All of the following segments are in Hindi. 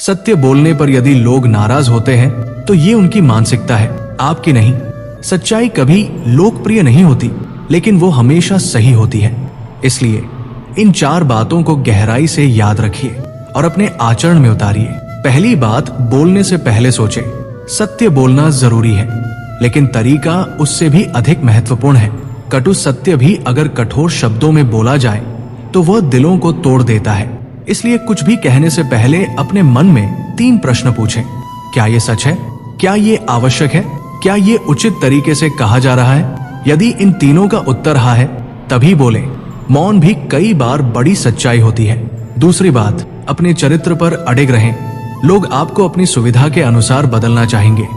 सत्य बोलने पर यदि लोग नाराज होते हैं तो ये उनकी मानसिकता है, आपकी नहीं। सच्चाई कभी लोकप्रिय नहीं होती, लेकिन वो हमेशा सही होती है। इसलिए इन 4 बातों को गहराई से याद रखिए और अपने आचरण में उतारिए। पहली बात, बोलने से पहले सोचें। सत्य बोलना जरूरी है, लेकिन तरीका उससे भी अधिक महत्वपूर्ण है। कटु सत्य भी अगर कठोर शब्दों में बोला जाए तो वह दिलों को तोड़ देता है। इसलिए कुछ भी कहने से पहले अपने मन में 3 प्रश्न पूछें। क्या ये सच है? क्या ये आवश्यक है? क्या ये उचित तरीके से कहा जा रहा है? यदि इन तीनों का उत्तर हाँ है, तभी बोलें। मौन भी कई बार बड़ी सच्चाई होती है। दूसरी बात, अपने चरित्र पर अडिग रहें। लोग आपको अपनी सुविधा के अनुसार बदलना चाहेंगे,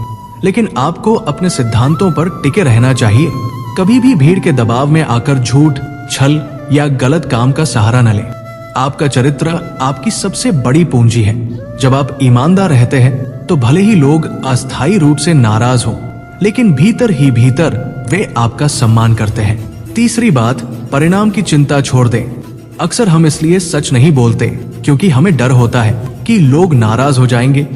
लेकिन आपको अपने सिद्धांतों पर टिके रहना चाहिए। कभी भी भीड़ के दबाव में आकर झूठ, छल या गलत काम का सहारा न लें। आपका चरित्र आपकी सबसे बड़ी पूंजी है। जब आप ईमानदार रहते हैं तो भले ही लोग अस्थायी रूप से नाराज हों, लेकिन भीतर ही भीतर वे आपका सम्मान करते हैं। तीसरी बात, परिणाम की चिंता छोड़ दें। अक्सर हम इसलिए सच नहीं बोलते क्योंकि हमें डर होता है कि लोग नाराज हो जाएंगे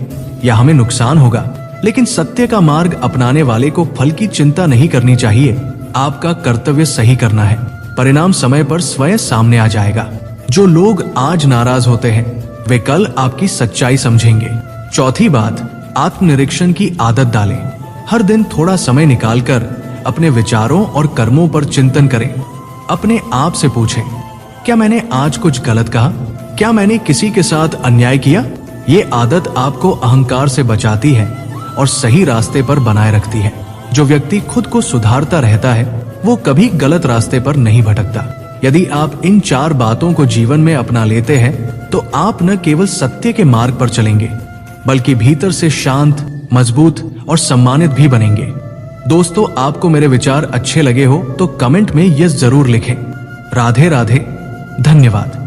या हमें नुकसान होगा। लेकिन सत्य का मार्ग अपनाने वाले को फल की चिंता नहीं करनी चाहिए। आपका कर्तव्य सही करना है, परिणाम समय पर स्वयं सामने आ जाएगा। जो लोग आज नाराज होते हैं वे कल आपकी सच्चाई समझेंगे। चौथी बात, आत्मनिरीक्षण की आदत डालें। हर दिन थोड़ा समय निकालकर अपने विचारों और कर्मों पर चिंतन करें। अपने आप से पूछें, क्या मैंने आज कुछ गलत कहा? क्या मैंने किसी के साथ अन्याय किया? ये आदत आपको अहंकार से बचाती है और सही रास्ते पर बनाए रखती है। जो व्यक्ति खुद को सुधारता रहता है वो कभी गलत रास्ते पर नहीं भटकता। यदि आप इन 4 बातों को जीवन में अपना लेते हैं तो आप न केवल सत्य के मार्ग पर चलेंगे, बल्कि भीतर से शांत, मजबूत और सम्मानित भी बनेंगे। दोस्तों, आपको मेरे विचार अच्छे लगे हो तो कमेंट में यस जरूर लिखें। राधे राधे, धन्यवाद।